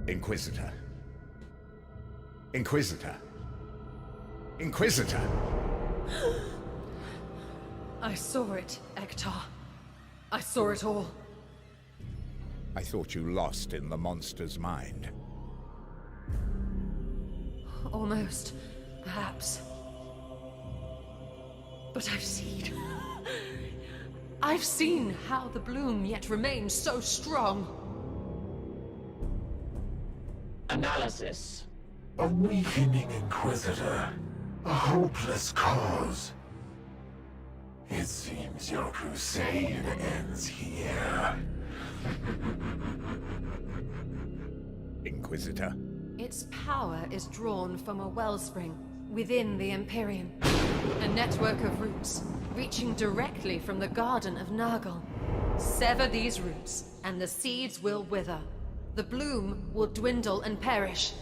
Inquisitor. Inquisitor. Inquisitor! I saw it, Ektar. I saw it all. I thought you lost in the monster's mind. Almost, perhaps. But I've seen... I've seen how the bloom yet remains so strong. Analysis. A weakening Inquisitor. A hopeless cause. It seems your crusade ends here. Inquisitor? Its power is drawn from a wellspring within the Empyrean. A network of roots reaching directly from the Garden of Nurgle. Sever these roots, and the seeds will wither. The bloom will dwindle and perish.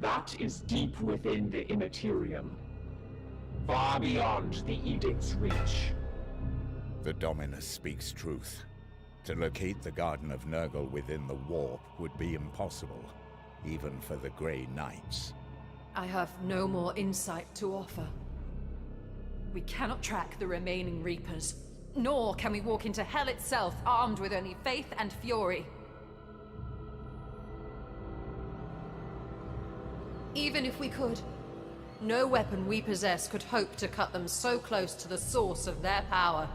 That is deep within the Immaterium. Far beyond the Edict's reach. The Dominus speaks truth. To locate the Garden of Nurgle within the warp would be impossible, even for the Grey Knights. I have no more insight to offer. We cannot track the remaining Reapers, nor can we walk into Hell itself armed with only faith and fury. Even if we could, no weapon we possess could hope to cut them so close to the source of their power.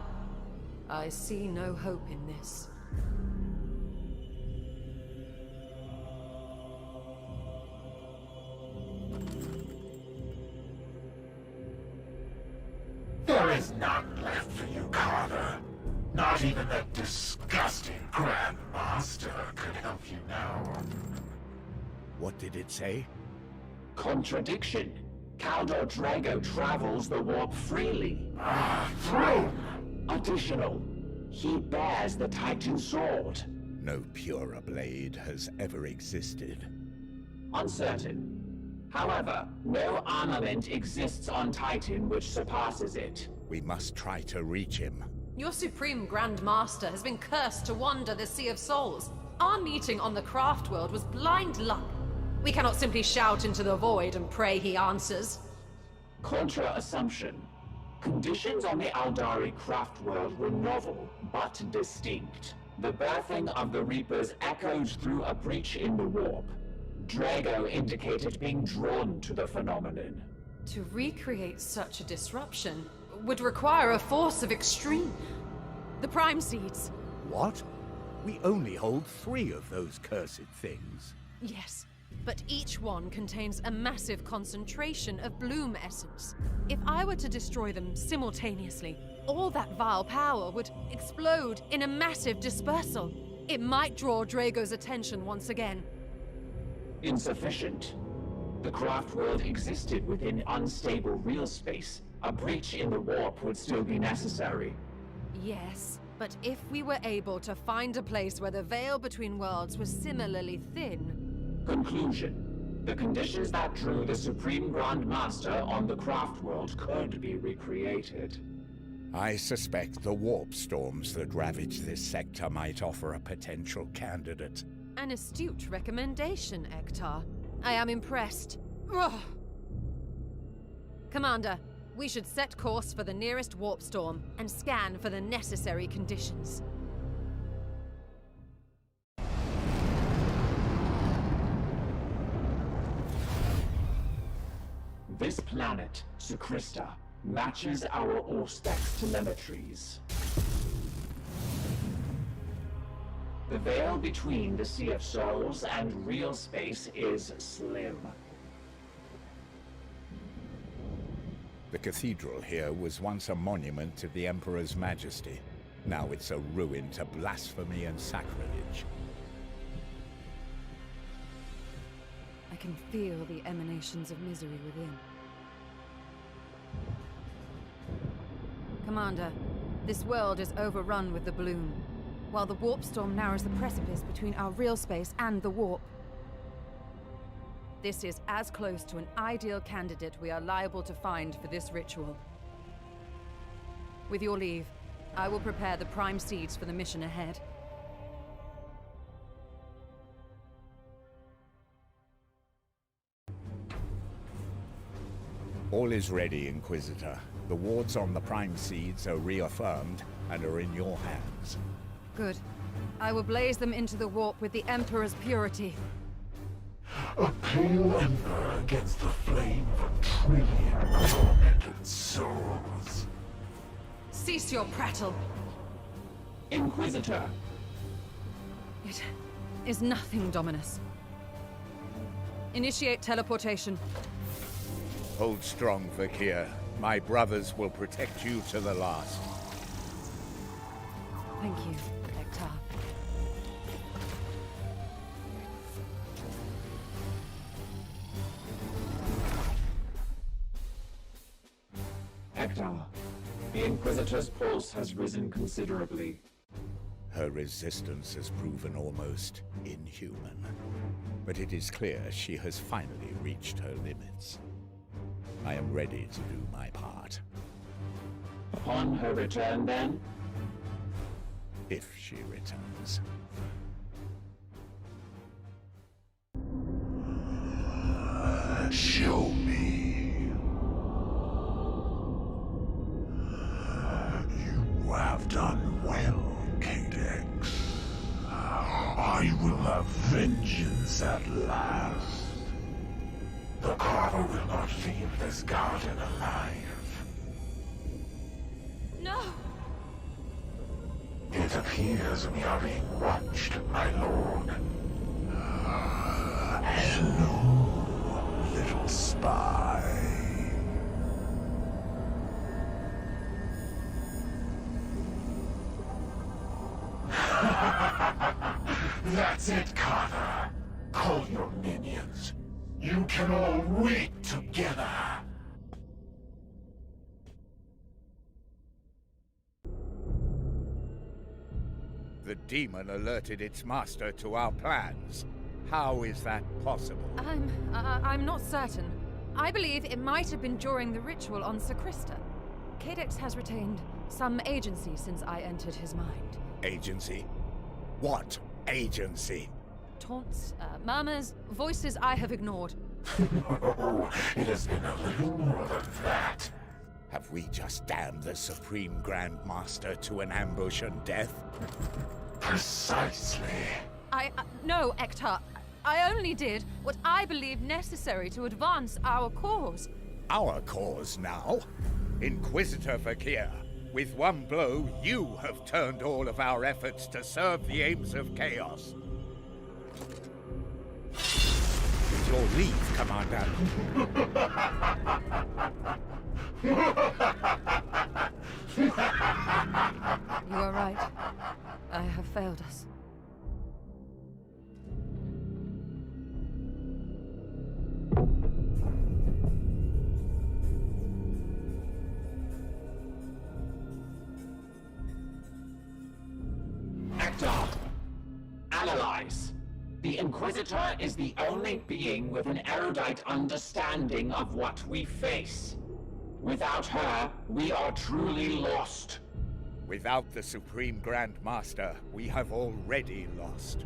I see no hope in this. There is none left for you, Carver. Not even that disgusting Grand Master could help you now. What did it say? Contradiction. Caldor Drago travels the warp freely. Ah, throne! Additional, he bears the Titan sword. No purer blade has ever existed. Uncertain. However, no armament exists on Titan which surpasses it. We must try to reach him. Your Supreme Grand Master has been cursed to wander the Sea of Souls. Our meeting on the Craft World was blind luck. We cannot simply shout into the void and pray he answers. Contra-assumption. Conditions on the Aldari craft world were novel, but distinct. The birthing of the Reapers echoed through a breach in the warp. Drago indicated being drawn to the phenomenon. To recreate such a disruption would require a force of extreme... The Prime Seeds. What? We only hold 3 of those cursed things. Yes, but each one contains a massive concentration of bloom essence. If I were to destroy them simultaneously, all that vile power would explode in a massive dispersal. It might draw Drago's attention once again. Insufficient. The craft world existed within unstable real space. A breach in the warp would still be necessary. Yes, but if we were able to find a place where the veil between worlds was similarly thin... Conclusion. The conditions that drew the Supreme Grand Master on the craft world could be recreated. I suspect the warp storms that ravage this sector might offer a potential candidate. An astute recommendation, Ektar. I am impressed. Ugh. Commander, we should set course for the nearest warp storm and scan for the necessary conditions. This planet, Sukrista, matches our Auspex telemetries. The veil between the Sea of Souls and real space is slim. The cathedral here was once a monument to the Emperor's majesty. Now it's a ruin to blasphemy and sacrilege. I can feel the emanations of misery within. Commander, this world is overrun with the bloom, while the warp storm narrows the precipice between our real space and the warp. This is as close to an ideal candidate we are liable to find for this ritual. With your leave, I will prepare the Prime Seeds for the mission ahead. All is ready, Inquisitor. The wards on the Prime Seeds are reaffirmed and are in your hands. Good. I will blaze them into the warp with the Emperor's purity. A pale ember against the flame of a trillion tormented souls. Cease your prattle. Inquisitor. It is nothing, Dominus. Initiate teleportation. Hold strong, Vakir. My brothers will protect you to the last. Thank you, Ektar. Ektar, the Inquisitor's pulse has risen considerably. Her resistance has proven almost inhuman. But it is clear she has finally reached her limits. I am ready to do my part. Upon her return, then? If she returns. Show me. You have done well, Cadex. I will have vengeance at last. The Carver will not leave this garden alive. No! It appears we are being watched, my lord. Hello, little spy. That's it, Carver. Call your minions. You can all wait together. The demon alerted its master to our plans. How is that possible? I'm not certain. I believe it might have been during the ritual on Sacrista. Cadex has retained some agency since I entered his mind. Agency? What agency? Taunts, murmurs, voices I have ignored. Oh, it has been a little more than that. Have we just damned the Supreme Grand Master to an ambush and death? Precisely. No, Ektar. I only did what I believe necessary to advance our cause. Our cause now? Inquisitor Vakir, with one blow, you have turned all of our efforts to serve the aims of chaos. With your leave, Commander. You are right. I have failed us. Ektar, analyze. The Inquisitor is the only being with an erudite understanding of what we face. Without her, we are truly lost. Without the Supreme Grand Master, we have already lost.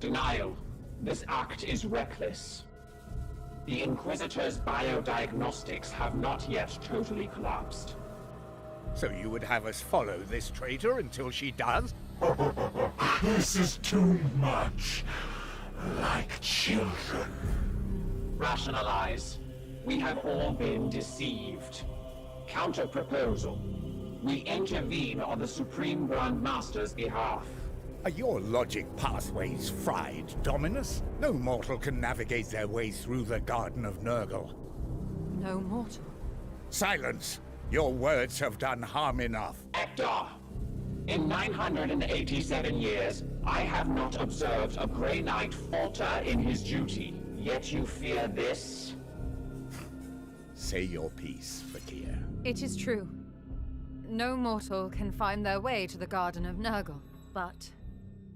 Denial. This act is reckless. The Inquisitor's biodiagnostics have not yet totally collapsed. So you would have us follow this traitor until she does? This is too much. Like children. Rationalize. We have all been deceived. Counter-proposal. We intervene on the Supreme Grand Master's behalf. Are your logic pathways fried, Dominus? No mortal can navigate their way through the Garden of Nurgle. No mortal. Silence! Your words have done harm enough. Ektar, in 987 years, I have not observed a Grey Knight falter in his duty. Yet you fear this? Say your piece, Vakir. It is true. No mortal can find their way to the Garden of Nurgle, but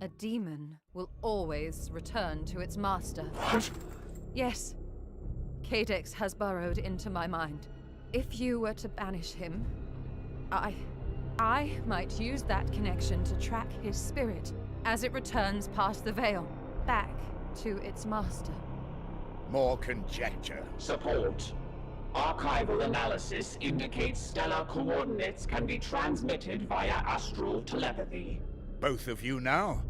a demon will always return to its master. What? Yes, Cadex has burrowed into my mind. If you were to banish him, I might use that connection to track his spirit as it returns past the veil, back to its master. More conjecture. Support. Archival analysis indicates stellar coordinates can be transmitted via astral telepathy. Both of you now?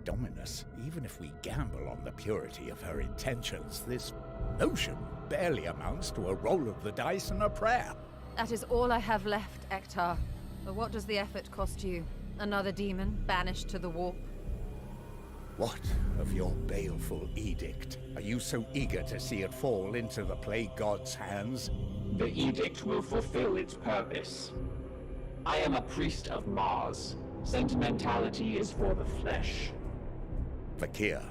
Dominus, even if we gamble on the purity of her intentions, this notion barely amounts to a roll of the dice and a prayer. That is all I have left, Ektar. But what does the effort cost you? Another demon banished to the warp? What of your baleful edict? Are you so eager to see it fall into the Plague God's hands? The edict will fulfill its purpose. I am a priest of Mars. Sentimentality is for the flesh. Vakir,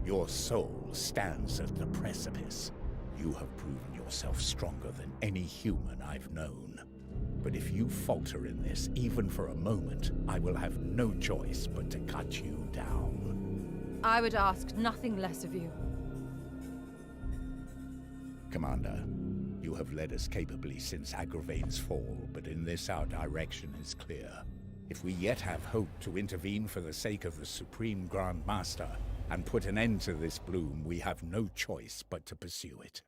your soul stands at the precipice. You have proven yourself stronger than any human I've known. But if you falter in this, even for a moment, I will have no choice but to cut you down. I would ask nothing less of you. Commander, you have led us capably since Agravain's fall, but in this our direction is clear. If we yet have hope to intervene for the sake of the Supreme Grand Master and put an end to this bloom, we have no choice but to pursue it.